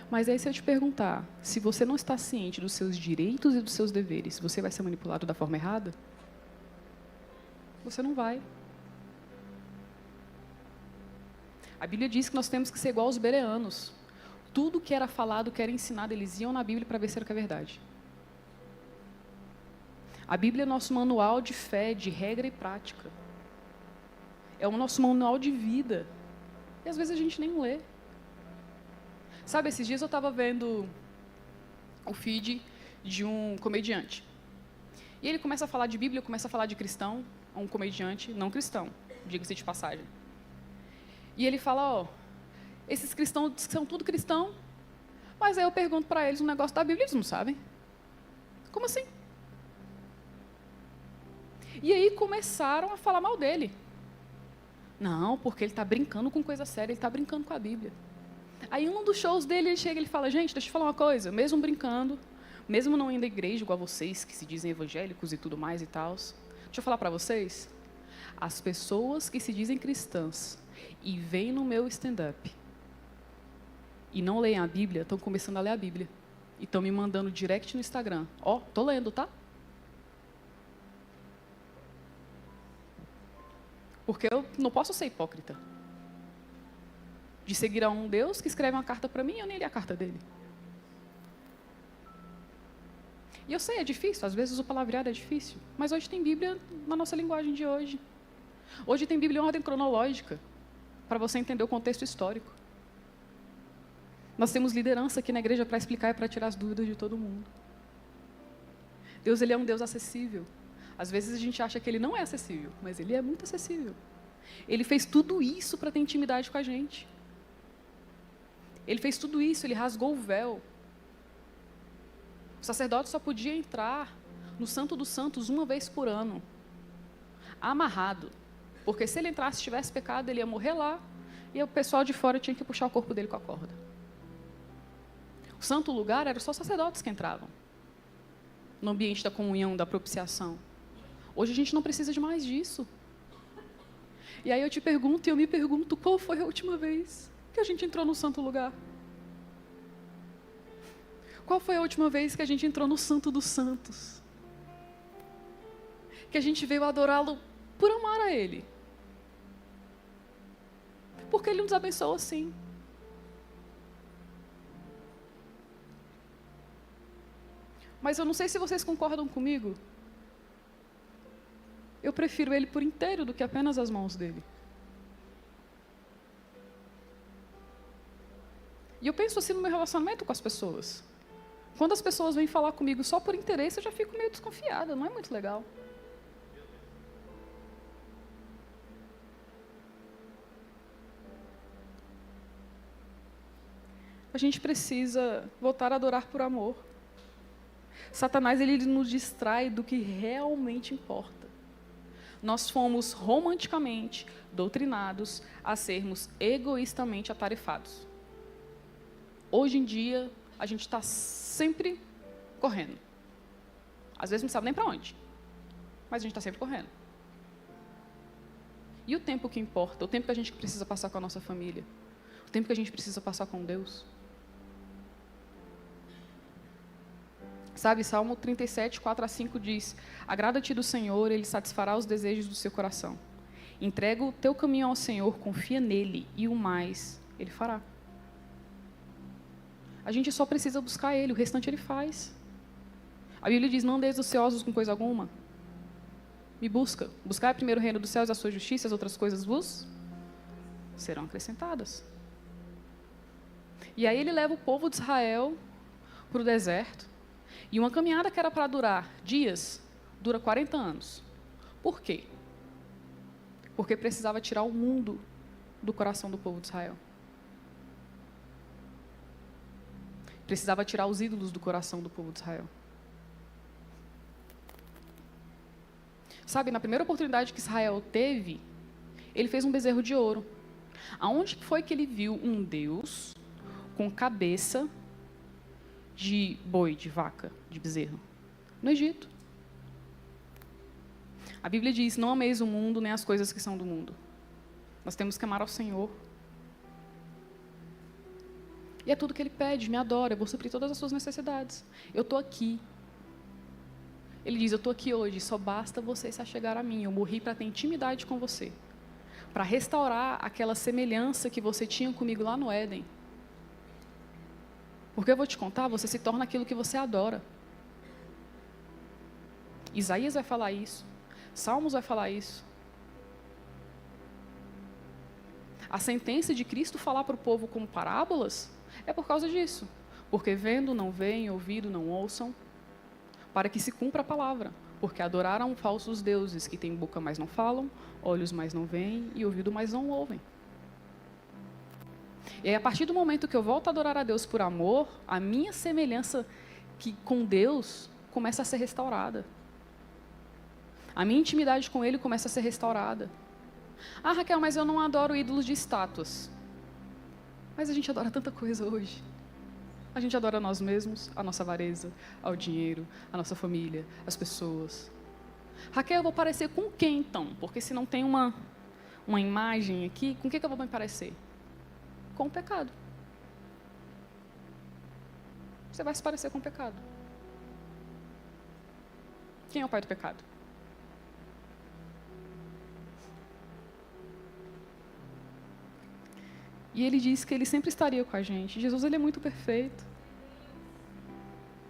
Mas aí, se eu te perguntar, se você não está ciente dos seus direitos e dos seus deveres, você vai ser manipulado da forma errada? Você não vai. A Bíblia diz que nós temos que ser igual aos bereanos. Tudo que era falado, que era ensinado, eles iam na Bíblia para ver se era que é verdade. A Bíblia é nosso manual de fé, de regra e prática. É o nosso manual de vida. E às vezes a gente nem lê. Sabe, esses dias eu estava vendo o feed de um comediante. E ele começa a falar de Bíblia, começa a falar de cristão, um comediante não cristão, diga-se de passagem. E ele fala, ó, esses cristãos são tudo cristão, mas aí eu pergunto para eles um negócio da Bíblia, eles não sabem. Como assim? E aí começaram a falar mal dele. Não, porque ele está brincando com coisa séria, ele está brincando com a Bíblia. Aí, um dos shows dele, ele chega e ele fala, gente, deixa eu te falar uma coisa, mesmo brincando, mesmo não indo à igreja igual vocês, que se dizem evangélicos e tudo mais e tal, deixa eu falar para vocês, as pessoas que se dizem cristãs e vêm no meu stand-up e não leem a Bíblia, estão começando a ler a Bíblia. E estão me mandando direct no Instagram. Ó, tô lendo, tá? Porque eu não posso ser hipócrita. De seguir a um Deus que escreve uma carta para mim, eu nem li a carta dele. E eu sei, é difícil, às vezes o palavreado é difícil, mas hoje tem Bíblia na nossa linguagem de hoje. Hoje tem Bíblia em ordem cronológica, para você entender o contexto histórico. Nós temos liderança aqui na igreja para explicar e para tirar as dúvidas de todo mundo. Deus, ele é um Deus acessível. Às vezes a gente acha que ele não é acessível, mas ele é muito acessível. Ele fez tudo isso para ter intimidade com a gente. Ele fez tudo isso, ele rasgou o véu. O sacerdote só podia entrar no Santo dos Santos uma vez por ano, amarrado. Porque se ele entrasse e tivesse pecado, ele ia morrer lá E o pessoal de fora tinha que puxar o corpo dele com a corda. O santo lugar era só sacerdotes que entravam no ambiente da comunhão, da propiciação. Hoje a gente não precisa de mais disso. E aí eu te pergunto, e eu me pergunto, qual foi a última vez que a gente entrou no santo lugar? Qual foi a última vez que a gente entrou no Santo dos Santos? Que a gente veio adorá-lo por amar a Ele. Porque Ele nos abençoou assim. Mas eu não sei se vocês concordam comigo. Eu prefiro Ele por inteiro do que apenas as mãos dele. E eu penso assim no meu relacionamento com as pessoas. Quando as pessoas vêm falar comigo só por interesse, eu já fico meio desconfiada, não é muito legal. A gente precisa voltar a adorar por amor. Satanás, ele nos distrai do que realmente importa. Nós fomos romanticamente doutrinados a sermos egoístamente atarefados. Hoje em dia, a gente está sempre correndo. Às vezes não sabe nem para onde, mas a gente está sempre correndo. E o tempo que importa? O tempo que a gente precisa passar com a nossa família? O tempo que a gente precisa passar com Deus? Sabe, Salmo 37, 4-5 diz: agrada-te do Senhor, Ele satisfará os desejos do seu coração. Entrega o teu caminho ao Senhor, confia nele, e o mais Ele fará. A gente só precisa buscar Ele, o restante Ele faz. A Bíblia diz: não andeis ociosos com coisa alguma. Me busca. Buscar primeiro o reino dos céus e a sua justiça, as outras coisas vos serão acrescentadas. E aí Ele leva o povo de Israel para o deserto. E uma caminhada que era para durar dias, dura 40 anos. Por quê? Porque precisava tirar o mundo do coração do povo de Israel. Precisava tirar os ídolos do coração do povo de Israel. Sabe, na primeira oportunidade que Israel teve, ele fez um bezerro de ouro. Aonde foi que ele viu um Deus com cabeça de boi, de vaca, de bezerro? No Egito. A Bíblia diz: não ameis o mundo nem as coisas que são do mundo. Nós temos que amar ao Senhor. E é tudo que Ele pede: me adora, eu vou suprir todas as suas necessidades. Eu estou aqui. Ele diz: eu estou aqui hoje, só basta você se achegar a mim. Eu morri para ter intimidade com você, para restaurar aquela semelhança que você tinha comigo lá no Éden. Porque eu vou te contar, você se torna aquilo que você adora. Isaías vai falar isso. Salmos vai falar isso. A sentença de Cristo falar para o povo como parábolas é por causa disso. Porque vendo não veem, ouvido não ouçam, para que se cumpra a palavra. Porque adoraram falsos deuses que têm boca, mas não falam, olhos, mas não veem, e ouvido, mas não ouvem. E aí, a partir do momento que eu volto a adorar a Deus por amor, a minha semelhança com Deus começa a ser restaurada. A minha intimidade com Ele começa a ser restaurada. Ah, Raquel, mas eu não adoro ídolos de estátuas. Mas a gente adora tanta coisa hoje. A gente adora nós mesmos, a nossa avareza, ao dinheiro, a nossa família, as pessoas. Raquel, eu vou parecer com quem então? Porque se não tem uma imagem aqui, com o que eu vou me parecer? Com o pecado. Você vai se parecer com o pecado. Quem é o pai do pecado? E ele disse que ele sempre estaria com a gente. Jesus, ele é muito perfeito.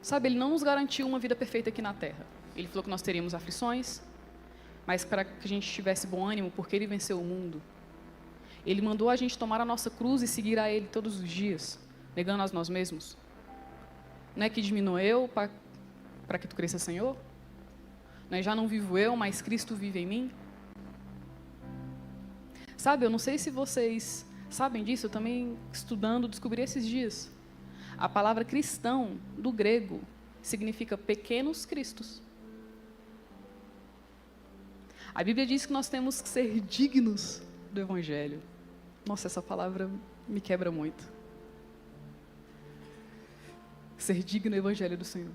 Sabe, ele não nos garantiu uma vida perfeita aqui na terra. Ele falou que nós teríamos aflições, mas para que a gente tivesse bom ânimo, porque ele venceu o mundo. Ele mandou a gente tomar a nossa cruz e seguir a Ele todos os dias, negando a nós mesmos. Não é que diminua eu para que tu cresça, Senhor? Não é já não vivo eu, mas Cristo vive em mim? Sabe, eu não sei se vocês sabem disso, eu também estudando descobri esses dias. A palavra cristão, do grego, significa pequenos cristos. A Bíblia diz que nós temos que ser dignos do Evangelho. Nossa, essa palavra me quebra muito. Ser digno do Evangelho do Senhor.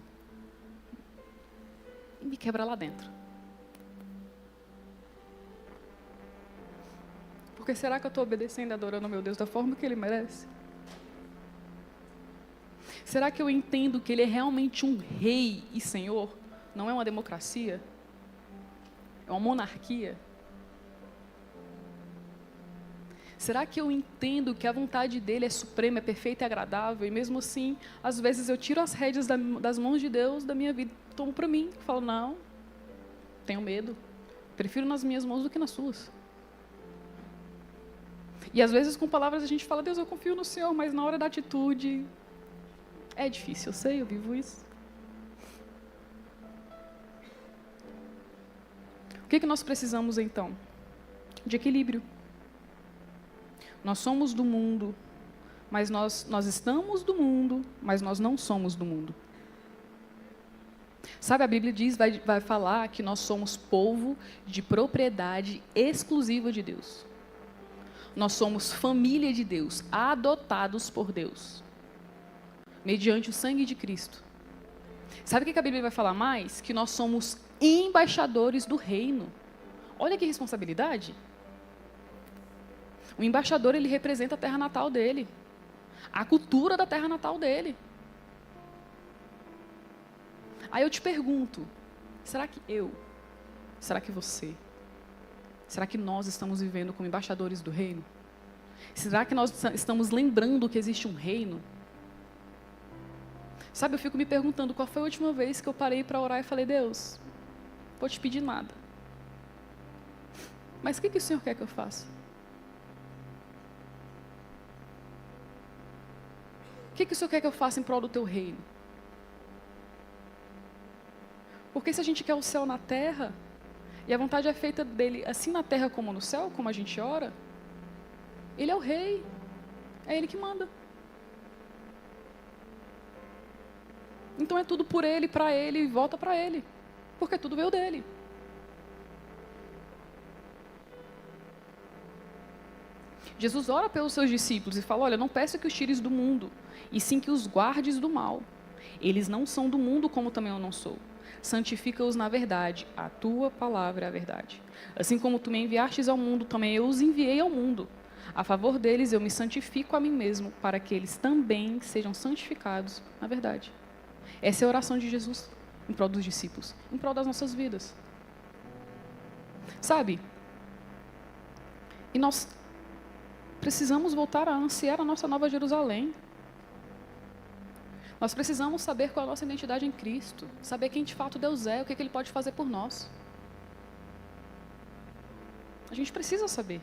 Me quebra lá dentro. Porque será que eu estou obedecendo e adorando meu Deus da forma que Ele merece? Será que eu entendo que Ele é realmente um rei e Senhor? Não é uma democracia? É uma monarquia? Será que eu entendo que a vontade dEle é suprema, é perfeita e agradável? E mesmo assim, às vezes eu tiro as rédeas das mãos de Deus da minha vida, tomo para mim, falo, não, tenho medo, prefiro nas minhas mãos do que nas suas. E às vezes com palavras a gente fala, Deus, eu confio no Senhor, mas na hora da atitude, é difícil, eu sei, eu vivo isso. O que nós precisamos então? De equilíbrio. Nós somos do mundo, mas nós estamos do mundo, mas nós não somos do mundo. Sabe, a Bíblia diz, vai falar que nós somos povo de propriedade exclusiva de Deus. Nós somos família de Deus, adotados por Deus, mediante o sangue de Cristo. Sabe o que a Bíblia vai falar mais? Que nós somos embaixadores do reino. Olha que responsabilidade. O embaixador, ele representa a terra natal dele, a cultura da terra natal dele. Aí eu te pergunto, será que será que nós estamos vivendo como embaixadores do reino? Será que nós estamos lembrando que existe um reino? Sabe, eu fico me perguntando, qual foi a última vez que eu parei para orar e falei, Deus, não vou te pedir nada. Mas o que o Senhor quer que eu faça? O que o Senhor quer que eu faça em prol do teu reino? Porque se a gente quer o céu na terra, e a vontade é feita dele assim na terra como no céu, como a gente ora, ele é o rei, é ele que manda. Então é tudo por ele, para ele e volta para ele, porque tudo veio dele. Jesus ora pelos seus discípulos e fala, olha, não peço que os tires do mundo, e sim que os guardes do mal. Eles não são do mundo como também eu não sou. Santifica-os na verdade, a tua palavra é a verdade. Assim como tu me enviastes ao mundo, também eu os enviei ao mundo. A favor deles eu me santifico a mim mesmo, para que eles também sejam santificados na verdade. Essa é a oração de Jesus em prol dos discípulos, em prol das nossas vidas. Sabe? E nós precisamos voltar a ansiar a nossa nova Jerusalém. Nós precisamos saber qual é a nossa identidade em Cristo, saber quem de fato Deus é, o que Ele pode fazer por nós. A gente precisa saber.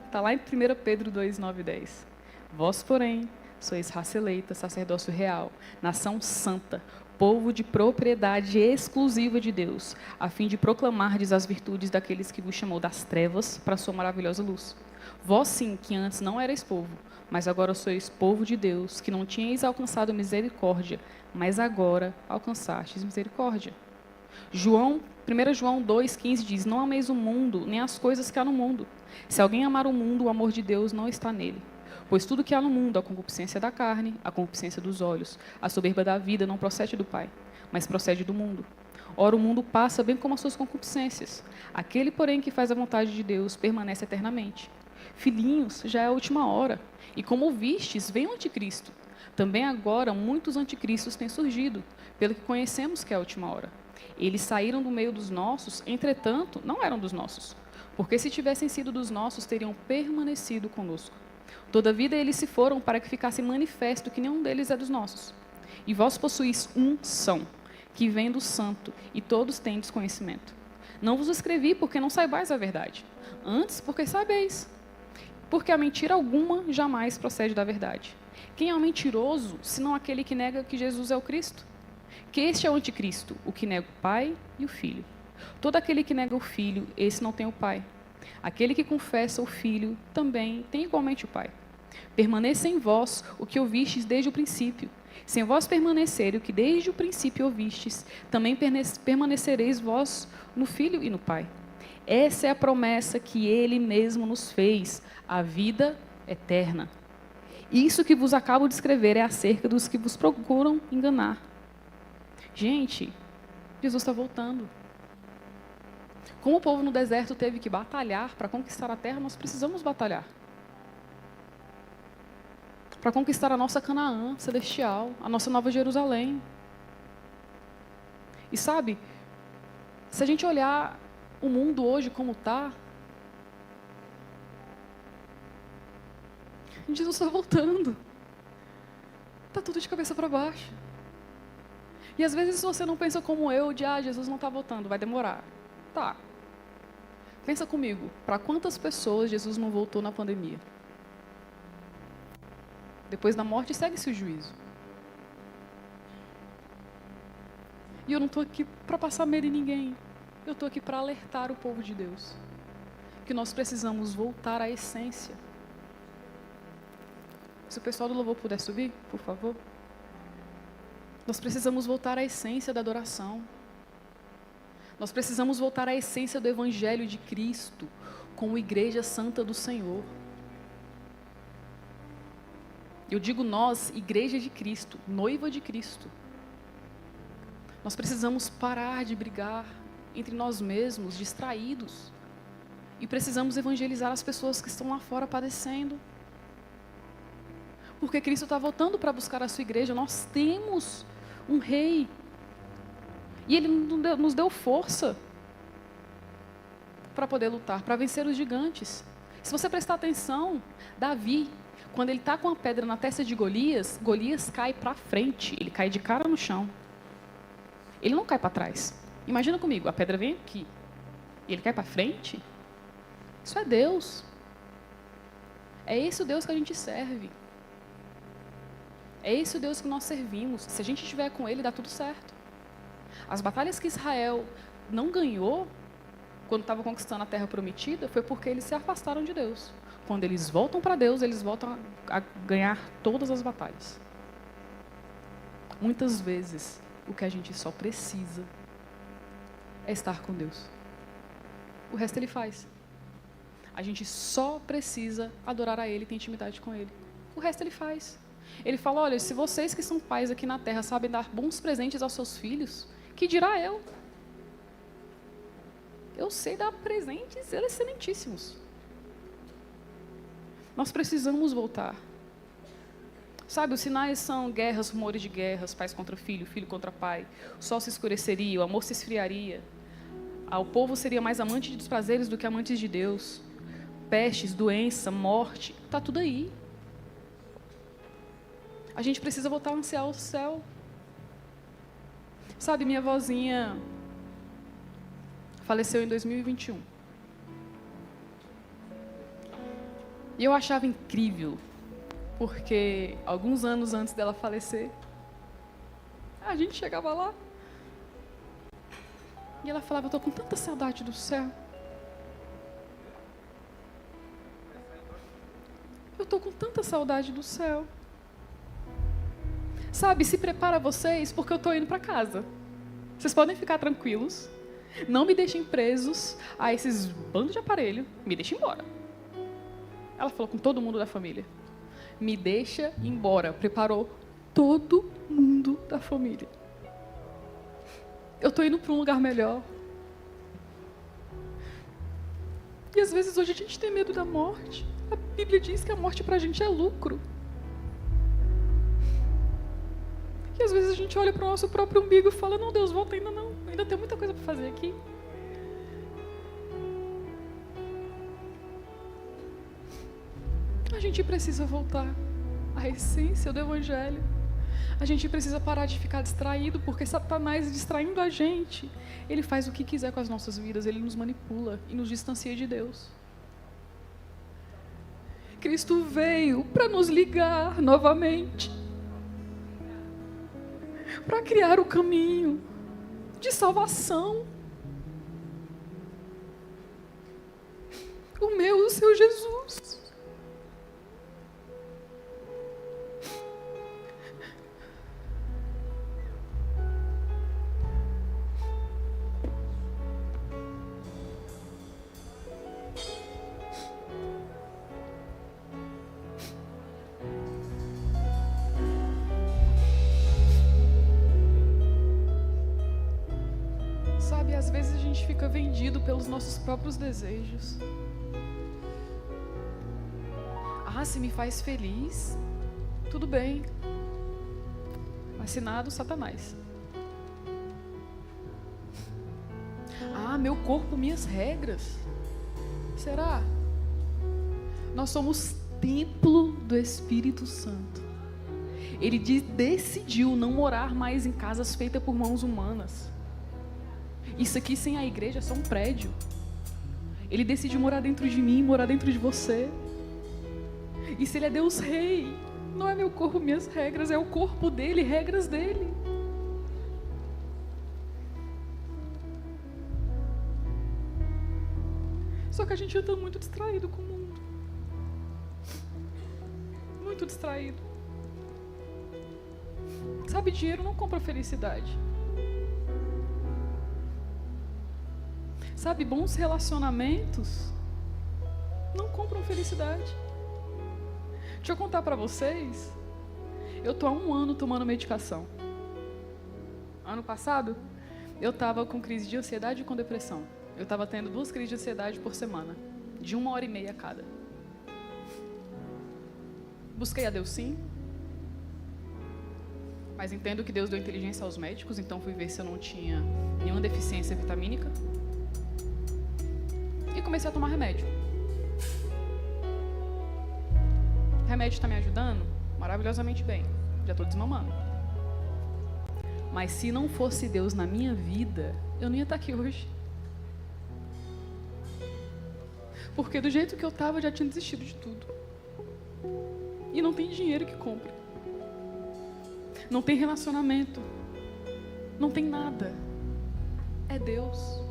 Está lá em 1 Pedro 2, 9 e 10. Vós, porém, sois raça eleita, sacerdócio real, nação santa, povo de propriedade exclusiva de Deus, a fim de proclamardes as virtudes daqueles que vos chamou das trevas para a sua maravilhosa luz. Vós sim, que antes não erais povo, mas agora sois povo de Deus, que não tinhais alcançado misericórdia, mas agora alcançastes misericórdia. 1 João 2,15 diz, não ameis o mundo, nem as coisas que há no mundo. Se alguém amar o mundo, o amor de Deus não está nele. Pois tudo que há no mundo, a concupiscência da carne, a concupiscência dos olhos, a soberba da vida, não procede do Pai, mas procede do mundo. Ora, o mundo passa bem como as suas concupiscências. Aquele, porém, que faz a vontade de Deus, permanece eternamente. Filhinhos, já é a última hora. E como ouvistes, vem o anticristo. Também agora muitos anticristos têm surgido, pelo que conhecemos que é a última hora. Eles saíram do meio dos nossos, entretanto, não eram dos nossos. Porque se tivessem sido dos nossos, teriam permanecido conosco. Todavia eles se foram para que ficasse manifesto que nenhum deles é dos nossos. E vós possuís um são, que vem do santo, e todos tendes conhecimento. Não vos escrevi porque não saibais a verdade, antes porque sabeis. Porque a mentira alguma jamais procede da verdade. Quem é o mentiroso, senão aquele que nega que Jesus é o Cristo? Que este é o anticristo, o que nega o Pai e o Filho. Todo aquele que nega o Filho, esse não tem o Pai. Aquele que confessa o Filho também tem igualmente o Pai. Permaneça em vós o que ouvistes desde o princípio. Se em vós permanecer o que desde o princípio ouvistes, também permanecereis vós no Filho e no Pai. Essa é a promessa que Ele mesmo nos fez, a vida eterna. Isso que vos acabo de escrever é acerca dos que vos procuram enganar. Gente, Jesus está voltando. Como o povo no deserto teve que batalhar para conquistar a terra, nós precisamos batalhar. Para conquistar a nossa Canaã celestial, a nossa Nova Jerusalém. E sabe, se a gente olhar o mundo hoje como está, Jesus está voltando. Está tudo de cabeça para baixo. E às vezes se você não pensa como eu, de Jesus não está voltando, vai demorar. Tá. Pensa comigo, para quantas pessoas Jesus não voltou na pandemia? Depois da morte segue-se o juízo. E eu não estou aqui para passar medo em ninguém. Eu estou aqui para alertar o povo de Deus. Que nós precisamos voltar à essência. Se o pessoal do louvor puder subir, por favor. Nós precisamos voltar à essência da adoração. Nós precisamos voltar à essência do Evangelho de Cristo, como Igreja Santa do Senhor. Eu digo nós, Igreja de Cristo, noiva de Cristo. Nós precisamos parar de brigar entre nós mesmos, distraídos. E precisamos evangelizar as pessoas que estão lá fora padecendo. Porque Cristo está voltando para buscar a sua igreja. Nós temos um rei. E Ele nos deu força para poder lutar, para vencer os gigantes. Se você prestar atenção, Davi, quando ele está com a pedra na testa de Golias, Golias cai para frente, ele cai de cara no chão. Ele não cai para trás. Imagina comigo, a pedra vem aqui e ele cai para frente. Isso é Deus. É esse o Deus que a gente serve. É esse o Deus que nós servimos. Se a gente estiver com Ele, dá tudo certo. As batalhas que Israel não ganhou, quando estava conquistando a terra prometida, foi porque eles se afastaram de Deus. Quando eles voltam para Deus, eles voltam a ganhar todas as batalhas. Muitas vezes, o que a gente só precisa é estar com Deus. O resto Ele faz. A gente só precisa adorar a Ele e ter intimidade com Ele. O resto Ele faz. Ele fala, olha, se vocês que são pais aqui na terra sabem dar bons presentes aos seus filhos, que dirá eu? Eu sei dar presentes excelentíssimos. Nós precisamos voltar. Sabe, os sinais são guerras, rumores de guerras, pais contra filho, filho contra pai. O sol se escureceria, o amor se esfriaria. O povo seria mais amante dos prazeres do que amantes de Deus. Pestes, doença, morte, está tudo aí. A gente precisa voltar a ansiar o céu. Sabe, minha vozinha faleceu em 2021. E eu achava incrível, porque alguns anos antes dela falecer, a gente chegava lá e ela falava, eu estou com tanta saudade do céu. Eu estou com tanta saudade do céu. Sabe, se prepara vocês, porque eu estou indo para casa. Vocês podem ficar tranquilos. Não me deixem presos a esses bandos de aparelho. Me deixem embora. Ela falou com todo mundo da família. Me deixa embora. Preparou todo mundo da família. Eu estou indo para um lugar melhor. E às vezes hoje a gente tem medo da morte. A Bíblia diz que a morte para a gente é lucro. E às vezes a gente olha para o nosso próprio umbigo e fala, não, Deus, volta ainda não. Ainda tem muita coisa para fazer aqui. A gente precisa voltar à essência do Evangelho. A gente precisa parar de ficar distraído, porque Satanás, distraindo a gente, ele faz o que quiser com as nossas vidas, ele nos manipula e nos distancia de Deus. Cristo veio para nos ligar novamente, para criar o caminho de salvação. O meu, o seu Jesus. Às vezes a gente fica vendido pelos nossos próprios desejos. Se me faz feliz, tudo bem. Assinado Satanás. Meu corpo, minhas regras. Será? Nós somos templo do Espírito Santo. Ele decidiu não morar mais em casas feitas por mãos humanas. Isso aqui sem a igreja é só um prédio. Ele decidiu morar dentro de mim, morar dentro de você. E se Ele é Deus Rei, não é meu corpo, minhas regras, é o corpo dele, regras dele. Só que a gente está muito distraído com o mundo. Muito distraído. Sabe, dinheiro não compra felicidade. Sabe, bons relacionamentos não compram felicidade. Deixa eu contar pra vocês. Eu tô há 1 ano tomando medicação. Ano passado, eu tava com crise de ansiedade e com depressão. Eu tava tendo 2 crises de ansiedade por semana, de 1h30 cada. Busquei a Deus sim, mas entendo que Deus deu inteligência aos médicos, então fui ver se eu não tinha nenhuma deficiência vitamínica. E comecei a tomar remédio. O remédio está me ajudando maravilhosamente bem. Já estou desmamando. Mas se não fosse Deus na minha vida, eu não ia estar aqui hoje. Porque do jeito que eu estava, eu já tinha desistido de tudo. E não tem dinheiro que compre. Não tem relacionamento. Não tem nada. É Deus.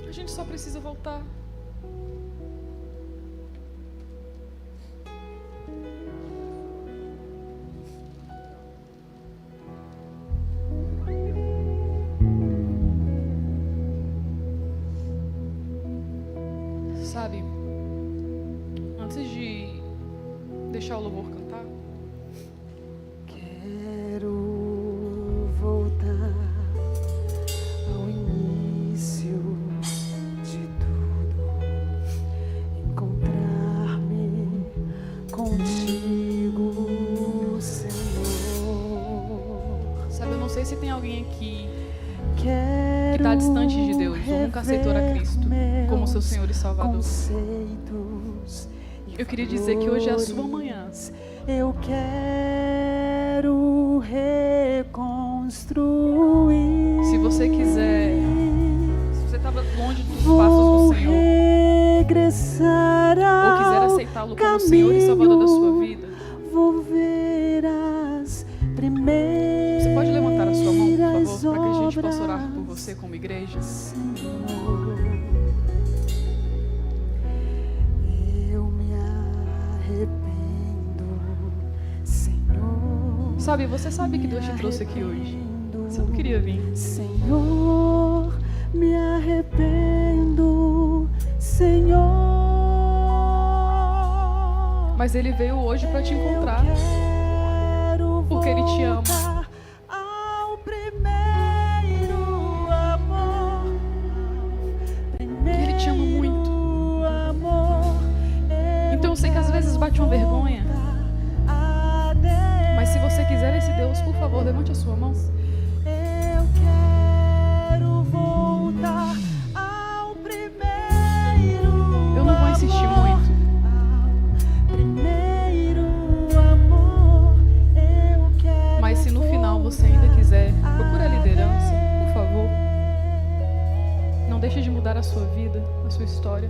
A gente só precisa voltar. Sabe, antes de deixar o louvor cantar, quero voltar ao início de tudo, encontrar-me contigo, Senhor. Sabe, eu não sei se tem alguém aqui que está distante de Deus ou nunca aceitou a Cristo como seu Senhor e Salvador. Eu queria dizer que hoje é a sua manhã. Eu quero reconstruir. Se você quiser, se você estava longe dos passos do Senhor, ou quiser aceitá-lo como Senhor e Salvador da sua vida, vou ver as primeiras. Você pode levantar a sua mão, por favor, para que a gente possa orar por você como igreja? Sabe, você sabe que Deus te trouxe aqui hoje. Você não queria vir. Senhor, me arrependo, Senhor. Mas Ele veio hoje para te encontrar. Porque Ele te ama. E Ele te ama muito. Então eu sei que às vezes bate uma vergonha. Mas se você quiser esse Deus, por favor, levante a sua mão. Eu quero voltar ao primeiro. Eu não vou insistir muito. Primeiro amor, eu quero. Mas se no final você ainda quiser, procure a liderança, por favor. Não deixe de mudar a sua vida, a sua história.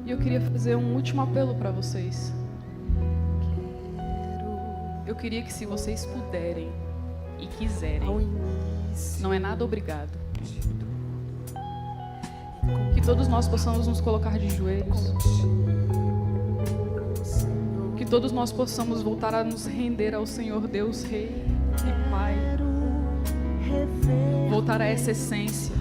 E eu queria fazer um último apelo para vocês. Eu queria que, se vocês puderem e quiserem, não é nada obrigado, que todos nós possamos nos colocar de joelhos, que todos nós possamos voltar a nos render ao Senhor Deus Rei e Pai, voltar a essa essência.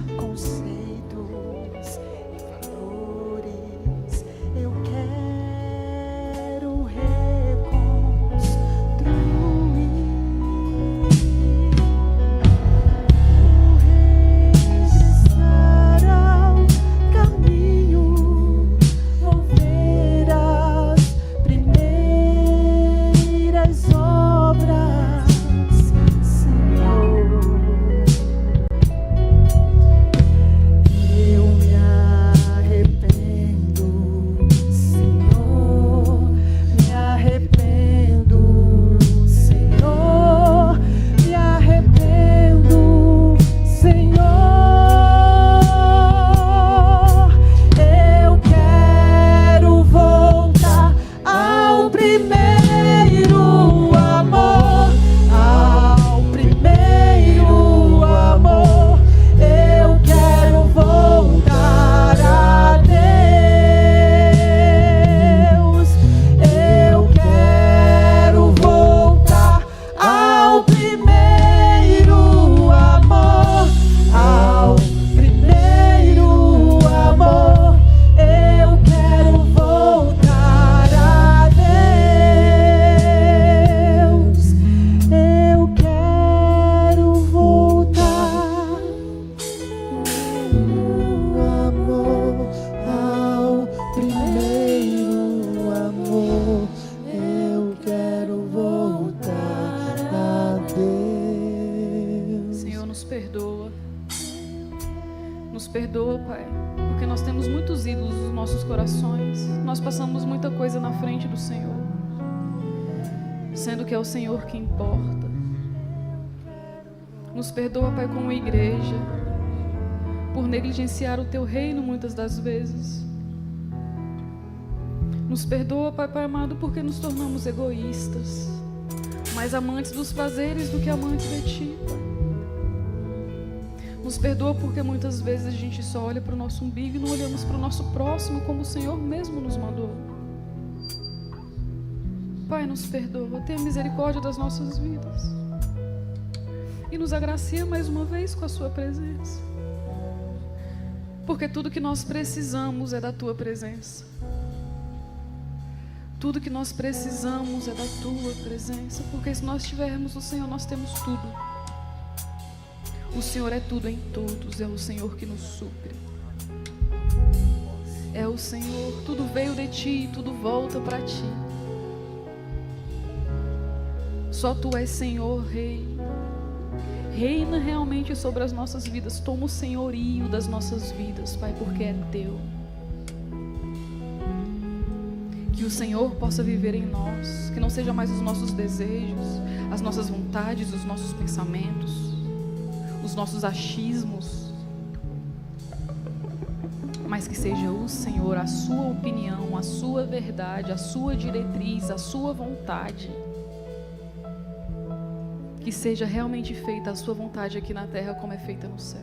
Nos perdoa, Pai, porque nós temos muitos ídolos nos nossos corações. Nós passamos muita coisa na frente do Senhor, sendo que é o Senhor que importa. Nos perdoa, Pai, como igreja, por negligenciar o Teu reino muitas das vezes. Nos perdoa, Pai amado, porque nos tornamos egoístas, mais amantes dos prazeres do que amantes de Ti, Pai. Nos perdoa porque muitas vezes a gente só olha para o nosso umbigo e não olhamos para o nosso próximo como o Senhor mesmo nos mandou. Pai, nos perdoa, tenha misericórdia das nossas vidas e nos agracia mais uma vez com a Sua presença, porque tudo que nós precisamos é da Tua presença. Tudo que nós precisamos é da Tua presença, porque se nós tivermos o Senhor, nós temos tudo. O Senhor é tudo em todos, é o Senhor que nos supre. É o Senhor, tudo veio de Ti, tudo volta para Ti. Só Tu és Senhor, Rei. Reina realmente sobre as nossas vidas, toma o senhorio das nossas vidas, Pai, porque é Teu. Que o Senhor possa viver em nós, que não seja mais os nossos desejos, as nossas vontades, os nossos pensamentos, os nossos achismos, mas que seja o Senhor, a Sua opinião, a Sua verdade, a Sua diretriz, a Sua vontade. Que seja realmente feita a Sua vontade aqui na terra como é feita no céu.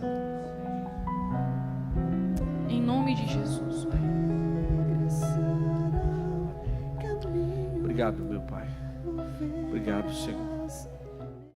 Em nome de Jesus, Pai. Obrigado, meu Pai. Obrigado, Senhor.